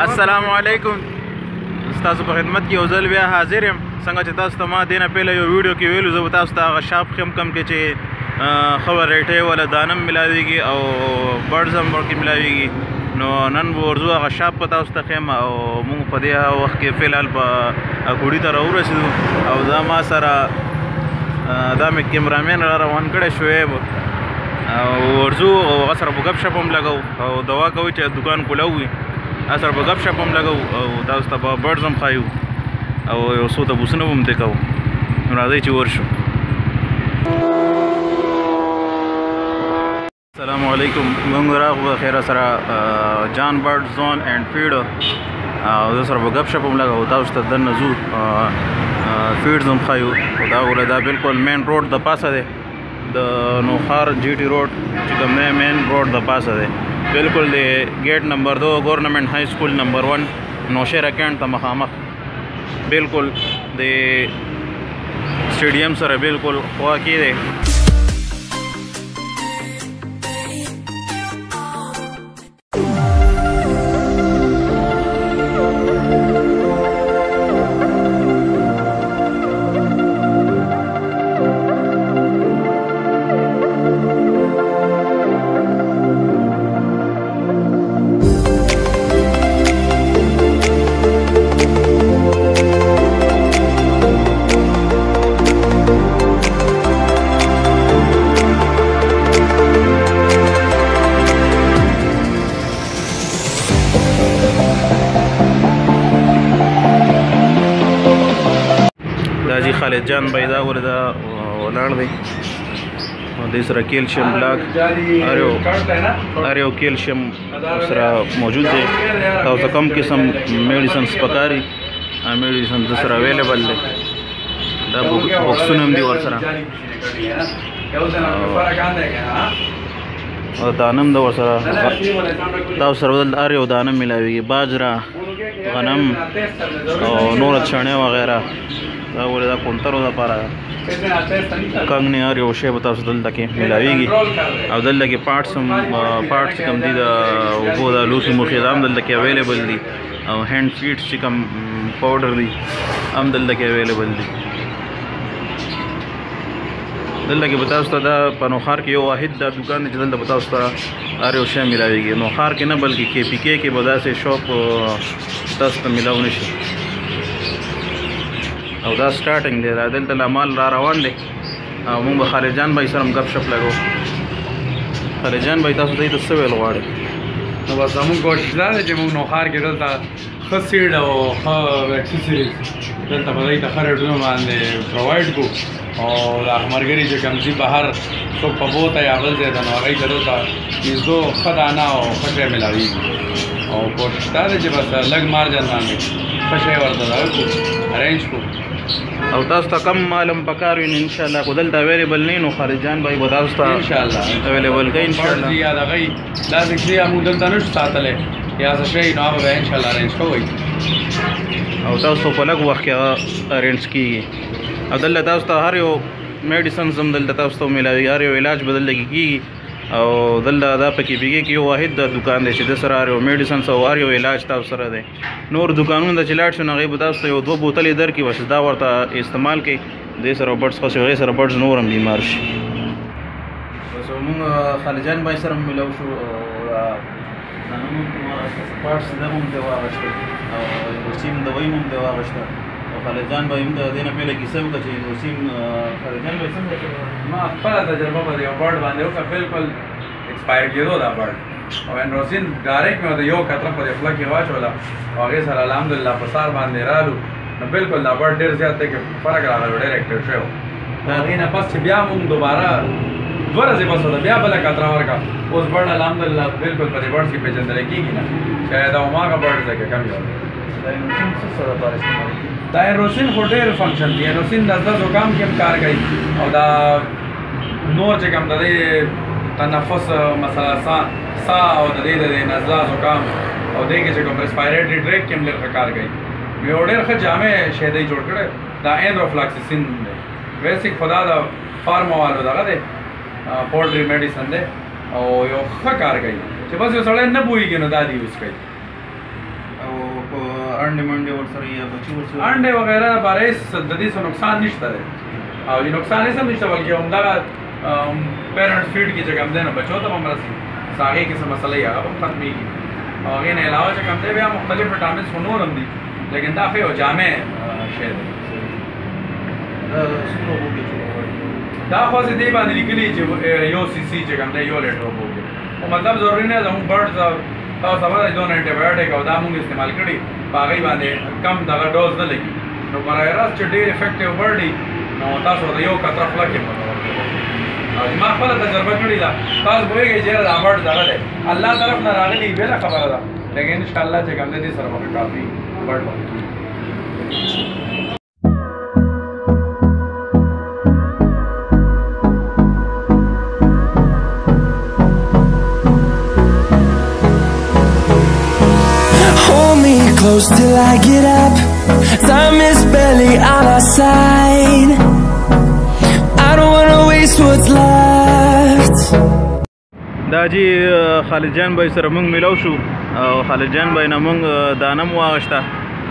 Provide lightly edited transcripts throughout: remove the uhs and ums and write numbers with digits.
السلام علیکم. تاسو په خدمت کې یو ځل بیا حاضر یم. څنګه چې تاسو ته ما دینه پهله یو ویډیو کې ویلو زه به تاسو ته هغه شاپ ښیم کوم کې چې ښه ریټۍ ولا دانم ملاویږي او برډز هم ورکې ملاویږي. نو نن به ورځو هغه شاپ په تاسو ته ښیم او موږ په دې وخت کې فلحال په کوډي ته راورسېدو او دا ما سره دا مې کیمرامین را روان کړی شعیب او ورځو او هغه سره به ګپ شپ هم لګو او دوا کوي چې دکان کولاو وي هغه سره به ګپ شپ هم لګو او تاسو ته به برډز هم ښایو او یو څو تپوسونه به هم ترې کوو. نو راځئ چې ورشو. السلام علیکم. موږ راغلو د خیره سره جان برډ زون اینډ فیډ او زه سره به ګپ شپ هم لګو تاسو ته دننه ځو فیډز هم ښایو. دا وګوره دا بالکل مین روډ د پاسه دی د نوخار جی ټي روډ چې کوم دی مین روډ د پاسه دی بالکل د گیټ نمبر 2 گورنمنٹ های سکول نمبر 1 نوشهره کینټ ته مخامخ بالکل د سټیډیم سره بالکل خوا کې دی. جی خالد جان بھائی دا وردا ولاړ دی او د سره کیلشیم بلاک اریو کیلشیم سره موجود دی او ته کم قسم میډیسنز پکاري میډیسن د سره اویلیبل دی. دا بوکسونه هم دي ورسره او دانم د ورسره تاسو سره اریو دانم ملاویږي باجرا غنم او نور چڼې وغیره دا ولې دا کونترو دپاره کنګ نه هر یو شی به تاسو دلته کې ملاویږي او دلته کې پارټس کوم دي د اوبو د لوښي موښي دا هم دلته کې اویلیبل دي او هینډ فیډس چې کوم پاوډر دي هم دلته کې اویلیبل دي. دلته کې به تاسو ته دا په نوخار کې یو واحد دا دکان دی چې دلته به تاسو ته هر یو شی ملاویږي. نوخار کې نه بلکې کې پي کې به داسې شاپ تاسو ته ملاو نه شي او دا سٹارټنګ دی. دا دلته لا مال را روان دی او موږ به خالد جان بھائی سره هم ګپ شپ لګو. خالد جان بھائی تاسو ته څه ویل غواړئ؟ نو بس زموږ کوشش دا دی چې موږ نوخار کې دلته ښه سیډ او ښه اکسسریز دلته به دوی ته ښه ریټونو باندې پرووایډ کړو او دا ملګري چې کوم ځي بهر څوک په بوته یا بل ځای ته نو هغوی ته دلته نزدو ښه دانه او ښه شی ملاویږي او کوشش دا دی چې بس لږ مارجن باندې ښه شی ورته دغه کړو ارینج کړو او تاسو ته کم معلوم پکار وي ان شاء الله خو دلته اویلیبل نه نو خالد جان بھائی به تاسو ته ان شاء الله اویلیبل کوي ان شاء الله. یا دغه داسې شی موږ دلته نشو ساتلی یا څه شی نو هغه به ان شاء الله ارینج کوئ او تاسو په لږ وخت کې ارینج کیږي او دلته تاسو ته هر یو میډیسنز هم دلته تاسو ته ملاوي هر یو علاج به دلته کیږي او دلته دا پکې بیګي کې یو واحد د دکان دی چې د سره هر یو میډیسنز او هر یو علاج تاسو سره دی. نور دکانونه د چې لاړ شو نو هغوی به تاسو ته یو 2 بوتلې درکړي بس دا ورته استعمال کوي دې سره برډز خاص هغې سره برډز نور هم بیمار شي. بس مونږ خالد جان بھائی سره هم ملاو شو او پارټس دا هم ترې واخېستل او وسیم دوایي هم ترې واخېسته او خالد جان بھائی هم د دې نه پهله کیسه وکړه چې وسیم خالد جان بھائی څنګه ما خپله تجربه په دې یو برډ باندې وکړه بالکل ایکسپایر کېدو دا برډ او انروسین ډایرکټ مې ورته یو قطره په دې خوله کې واچوله او هغې سره الحمدلله په سار باندې رالو نو بالکل دا برډ ډېر زیات دی کې فرق راغلی ډېر اکټیو شوی و. د هغې نه پس چې بیا مونږ دوباره 2 ورځې پس ورته بیا بله قطره ورکړه اوس برډ الحمدلله بالکل په دې برډ کې پېژندلی کېږي نه شاید دا هماغه برډ دی که کم یو دا ایروسین خو ډېر فنکشن دی. ایروسین د زړه زکام کې هم کار کوي او دا نور چې کوم د دې تنفس مسله سا او د دې د نزله زکام او دې کې چې کوم ریسپایریټري ټریک کې هم ډېر ښه کار کوي. یو ډېر ښه جامع شی دی جوړ کړی دا اینروفلاکسیسین دی بیسیک خدا د فارما والو دغه دی پولټري میډیسن دی او یو ښه کار کوي چې بس یو سړی نه پوهېږي نو دا دې یوز کوي. او انډې منډې ورسره یا بچي ورسره انډې وغیره باره د دې څه نقصان نشته دی او یې نقصان یې هم نشته بلکې همدغه پیرنټس فیډ کې چې کوم دی نو بچو ته هم رسي هغې کې څه مسله یې هغه هم ختمېږي او هغې نه علاوه چې کوم دی بیا مختلف وټامنس خو نور هم دي لیکن دا ښه یو جامع شی دی دا خواځې دې باندې لیکلي چې یو سی سی چې کوم دی 1 لیټر اوبه وکړي خو مطلب ضروري نه زموږ برډز تاسو خبره ده دونه انټي بایوټیک او دا موږ استعمال کړي په هغې باندې کم دغه ډوز نه لګي نو برای راست چې ډېر افیکټیو برډ وي نو تاسو د یو قطره خوله کې او ما خپله تجربه کړې ده تاسو پوهېږئ چې یاره دا برډ دغه دی الله طرف نه راغلي بېله خبره ده لیکن انشاءالله چې کوم دی دې سره به کافي برډ وکړي Close till I get up. Time is barely on our side. I don't wanna waste what's left. دا جی خالد جان بھائی سره مونږ ملاو شو او خالد جان بھائی نه مونږ دانه مو واغشته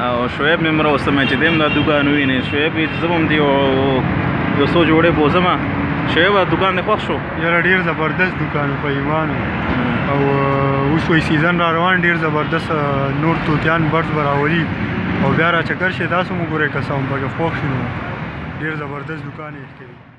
او شعیب مې مروسته مې چې دیم دا دکان وینې شعیب یې زه هم دی یو څو جوړې بوزم شعیب دکان دې خوښ شو یاره ډېر زبردست دکان په ایمان او اوس وایي سیزن را روان ډېر زبردست نور توتیان برډز به راولي او بیا را چکر شي داسې مو ګورئ که څه هم پکې خوښ شي نو ډېر زبردست دکان یې کوي